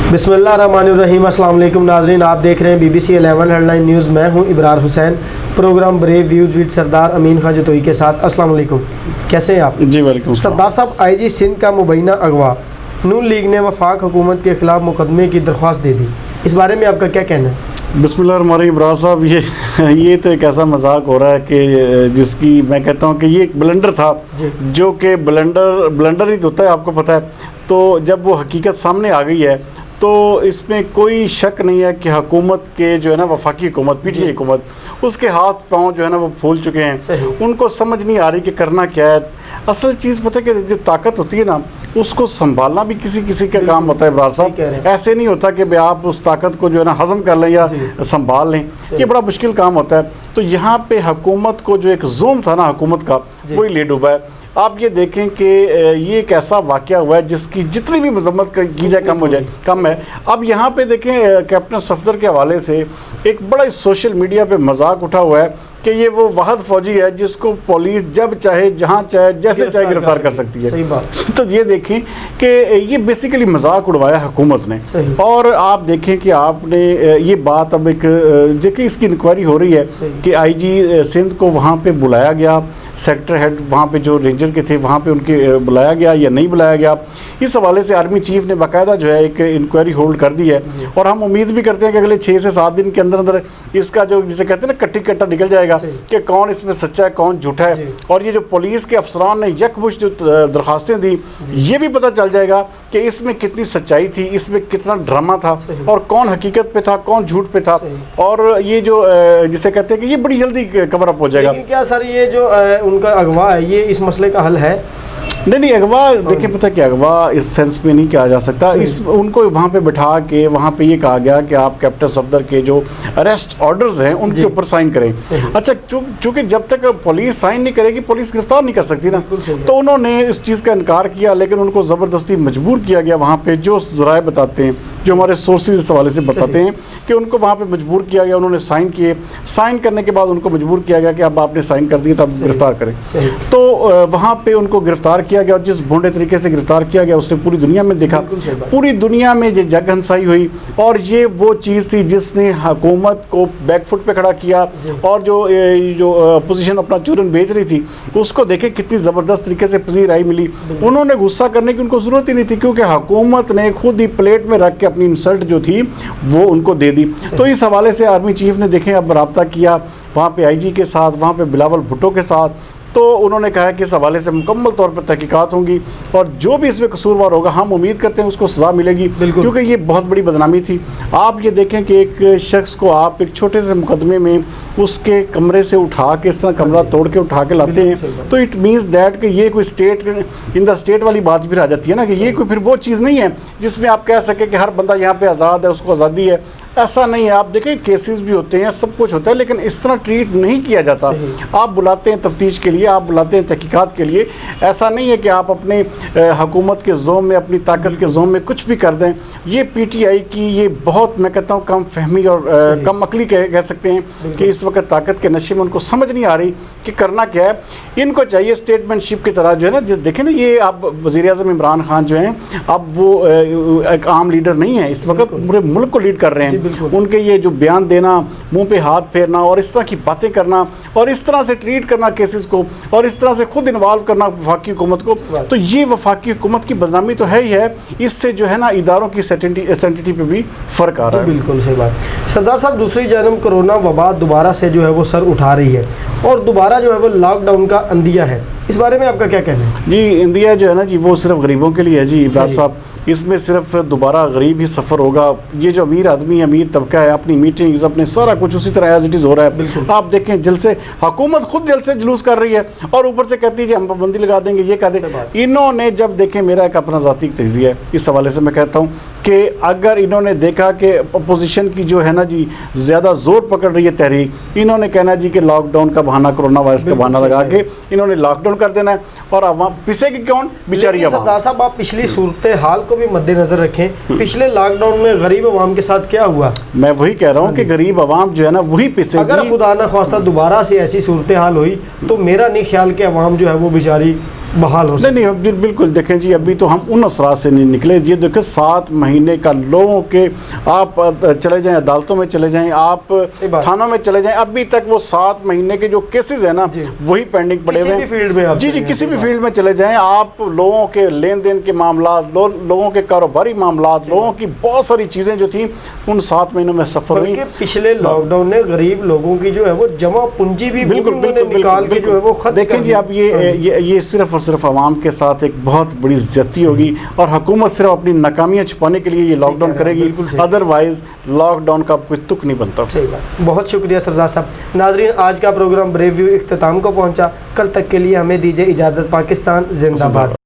बिस्मिल्लाहिर्रहमानिर्रहीम। अस्सलाम वालेकुम नाज़रीन, आप देख रहे हैं BBC 11 हेडलाइन न्यूज़। मैं हूं Ibrar Hussain. Programme Brave Views with Sardar Amin Khan Jatoi के साथ। अस्सलाम वालेकुम, कैसे हैं आप? जी वालेकुम। सरदार साहब, IG सिंध का मुबैना अगवा, नून लीग ने वफाक हुकूमत के खिलाफ मुकदमे की दरख्वास्त दे दी, इस बारे में आपका क्या कहना है? बिस्मिल्लाहिर्रहमानिर्रहीम। इब्रार साहब, ये तो एक ऐसा मजाक हो रहा है कि जिसकी मैं कहता हूँ कि ये एक ब्लंडर था, जो कि ब्लंडर ही होता है, आपको पता है। तो जब वो हकीकत सामने आ गई है तो इसमें कोई शक नहीं है कि हुकूमत के जो है ना, वफाकी हुकूमत, PTI हुकूमत, उसके हाथ पाँव जो है ना वो फूल चुके हैं। उनको समझ नहीं आ रही कि करना क्या है। असल चीज़ पता है कि जो ताकत होती है ना, उसको संभालना भी किसी का काम होता है इब्रार साहब। ऐसे नहीं होता कि भाई आप उस ताकत को जो है ना हज़म कर लें या संभाल लें, ये बड़ा मुश्किल काम होता है। तो यहाँ पे हुकूमत को जो एक ज़ुल्म था ना हुकूमत का, वही ले डूबा है। आप ये देखें कि ये एक ऐसा वाक़या हुआ है जिसकी जितनी भी मजम्मत की जाए कम है। अब यहाँ पे देखें, कैप्टन सफदर के हवाले से एक बड़ा सोशल मीडिया पे मजाक उठा हुआ है कि ये वो वाहद फौजी है जिसको पुलिस जब चाहे, जहाँ चाहे, जैसे चाहे गिरफ्तार कर सकती है। सही बात। तो ये देखें कि ये बेसिकली मजाक उड़वाया हुकूमत ने। और आप देखें कि आपने ये बात अब एक देखिए, इसकी इंक्वायरी हो रही है कि IG सिंध को वहाँ पे बुलाया गया, सेक्टर हेड वहाँ पे जो रेंजर के थे वहाँ पे उनके बुलाया गया या नहीं बुलाया गया। इस हवाले से आर्मी चीफ ने बाकायदा जो है एक इंक्वायरी होल्ड कर दी है। और हम उम्मीद भी करते हैं कि अगले 6 से 7 दिन के अंदर अंदर इसका जो जिसे कहते हैं ना कट्टी कट्टा निकल जाएगा कि कौन इसमें सच्चा है, कौन झूठा है। और ये जो पुलिस के अफसरान ने यकमुश्त जो दरख्वास्तें दी, ये भी पता चल जाएगा कि इसमें कितनी सच्चाई थी, इसमें कितना ड्रामा था, और कौन हकीकत पे था, कौन झूठ पे था। और ये जो जिसे कहते हैं कि ये बड़ी जल्दी कवर अप हो जाएगा। क्या सर, ये जो उनका अगवा है, ये इस मसले का हल है? नहीं, अगवा देखिए, पता क्या, अगवा इस सेंस में नहीं किया जा सकता। उनको वहाँ पे बिठा के वहाँ पे ये कहा गया कि आप कैप्टन सफदर के जो अरेस्ट ऑर्डर्स हैं उनके ऊपर साइन करें। अच्छा, चूँकि जब तक पुलिस साइन नहीं करेगी, पुलिस गिरफ्तार नहीं कर सकती ना। तो उन्होंने इस चीज़ का इनकार किया, लेकिन उनको ज़बरदस्ती मजबूर किया गया। वहाँ पर जो ज़राए बताते हैं, जो हमारे सोर्सेज इस हवाले से बताते हैं कि उनको वहाँ पर मजबूर किया गया। उन्होंने साइन किए, साइन करने के बाद उनको मजबूर किया गया कि अब आपने साइन कर दिए तो आप गिरफ्तार करें। तो वहाँ पर उनको गिरफ्तार किया गया, और जिस भोंडे तरीके से गिरफ्तार किया गया उसने पूरी दुनिया में देखा, पूरी दुनिया में ये जग हंसाई हुई। और ये वो चीज़ थी जिसने हुकूमत को बैकफुट पे खड़ा किया, और जो अपोजिशन अपना चूरन बेच रही थी उसको देखे कितनी ज़बरदस्त तरीके से पजीराई मिली। उन्होंने गुस्सा करने की उनको ज़रूरत ही नहीं थी, क्योंकि हुकूमत ने खुद ही प्लेट में रख के अपनी इंसल्ट जो थी वो उनको दे दी। तो इस हवाले से आर्मी चीफ ने देखें अब रब्ता किया वहाँ पे IG के साथ, वहाँ पे बिलावल भुट्टो के साथ। तो उन्होंने कहा कि इस हवाले से मुकम्मल तौर पर तहकीकात होंगी, और जो भी इसमें कसूरवार होगा हम उम्मीद करते हैं उसको सज़ा मिलेगी, क्योंकि ये बहुत बड़ी बदनामी थी। आप ये देखें कि एक शख्स को आप एक छोटे से मुकदमे में उसके कमरे से उठा के, इस तरह कमरा तोड़ के उठा के लाते हैं, तो इट मीन्स दैट कि ये कोई स्टेट इन द स्टेट वाली बात भी आ जाती है ना, कि ये कोई फिर वो चीज़ नहीं है जिसमें आप कह सकें कि हर बंदा यहाँ पर आज़ाद है, उसको आज़ादी है। ऐसा नहीं है। आप देखें, केसेस भी होते हैं, सब कुछ होता है, लेकिन इस तरह ट्रीट नहीं किया जाता। आप बुलाते हैं तफ्तीश के लिए, आप बुलाते हैं तहकीकात के लिए। ऐसा नहीं है कि आप अपने हुकूमत के ज़ोम में, अपनी ताकत के ज़ोम में कुछ भी कर दें। ये PTI की ये बहुत, मैं कहता हूँ, कम फहमी और कम अकली कह सकते हैं कि इस वक्त ताकत के नशे में उनको समझ नहीं आ रही कि करना क्या है। इनको चाहिए स्टेटमेंटशिप की तरह जो है ना, जिस देखें ना, ये आप वज़ीर-ए-आज़म इमरान खान जो हैं, अब वो एक आम लीडर नहीं है, इस वक्त पूरे मुल्क को लीड कर रहे हैं। उनके ये जो बयान देना, मुंह पे हाथ फेरना, और इस तरह की बातें करना, और इस तरह से ट्रीट करना केसेस को, और इस तरह से खुद इन्वॉल्व करना वफाकी हुकूमत को, तो ये वफाकी हुकूमत की बदनामी तो है ही है। इससे जो है ना इदारों की सेंटिटी पे भी फ़र्क आ रहा है। बिल्कुल सही बात। सरदार साहब, दूसरी जानब कोरोना वबा दोबारा से जो है वो सर उठा रही है, और दोबारा जो है वो लॉकडाउन का अंदिया है, इस बारे में आपका क्या कहना है? जी, इंडिया जो है ना जी, वो सिर्फ गरीबों के लिए है जी इब्रार साहब। इसमें सिर्फ दोबारा गरीब ही सफ़र होगा। ये जो अमीर आदमी, अमीर तबका है, अपनी मीटिंग्स, अपने सारा कुछ उसी तरह एज इट इज़ हो रहा है। आप देखें, जलसे हुकूमत खुद जलसे जुलूस कर रही है, और ऊपर से कहती है कि हम पाबंदी लगा देंगे, ये कह दें। इन्होंने जब देखें, मेरा एक अपना ज़ाती तजिया है इस हवाले से, मैं कहता हूँ कि अगर इन्होंने देखा कि अपोजिशन की जो है ना जी ज़्यादा ज़ोर पकड़ रही है तहरीक, इन्होंने कहना जी कि लॉकडाउन का बहाना, कोरोना वायरस का बहाना लगा के इन्होंने लॉकडाउन कर देना है, और आवाम पिसेगी कौन? बेचारी आवाम। सरदार साहब, आप पिछली सूरत हाल को भी मद्देनजर रखें, पिछले लॉकडाउन में गरीब आवाम के साथ क्या हुआ? मैं वही कह रहा हूँ कि गरीब आवाम जो है ना वही पिसेगी। अगर खुदा न ख्वास्ता दोबारा से ऐसी सूरत हाल हुई तो मेरा नहीं ख्याल कि आवाम जो है वो बेचारी बहाल हो सके। नहीं बिल्कुल देखें जी, अभी तो हम उन असरात से नहीं निकले। ये देखें 7 महीने का लोगों के, आप चले जाएं अदालतों में चले जाएं, आप थानों में चले जाएं, अभी तक वो 7 महीने के जो केसेस है ना वही पेंडिंग पड़े हुए हैं। फील्ड में आप जी किसी भी फील्ड में चले जाएं आप, लोगों के लेन देन के मामला, लोगों के कारोबारी मामला, लोगों की बहुत सारी चीज़ें जो थी उन 7 महीनों में सफ़र हुई। पिछले लॉकडाउन ने गरीब लोगों की जो है वो जमा पूंजी भी बिल्कुल निकाल के जो है वो खर्च देखें जी, अब ये सिर्फ और सिर्फ आवाम के साथ एक बहुत बड़ी ज्यादती होगी, और हुकूमत सिर्फ अपनी नाकामियां छुपाने के लिए ये लॉकडाउन करेगी, अदरवाइज लॉकडाउन का कोई तुक नहीं बनता। सही बात, बहुत शुक्रिया सरदार साहब। नाजरीन, आज का प्रोग्राम ब्रेव व्यू इख्तिताम को पहुंचा। कल तक के लिए हमें दीजिए इजाज़त। पाकिस्तान जिंदाबाद।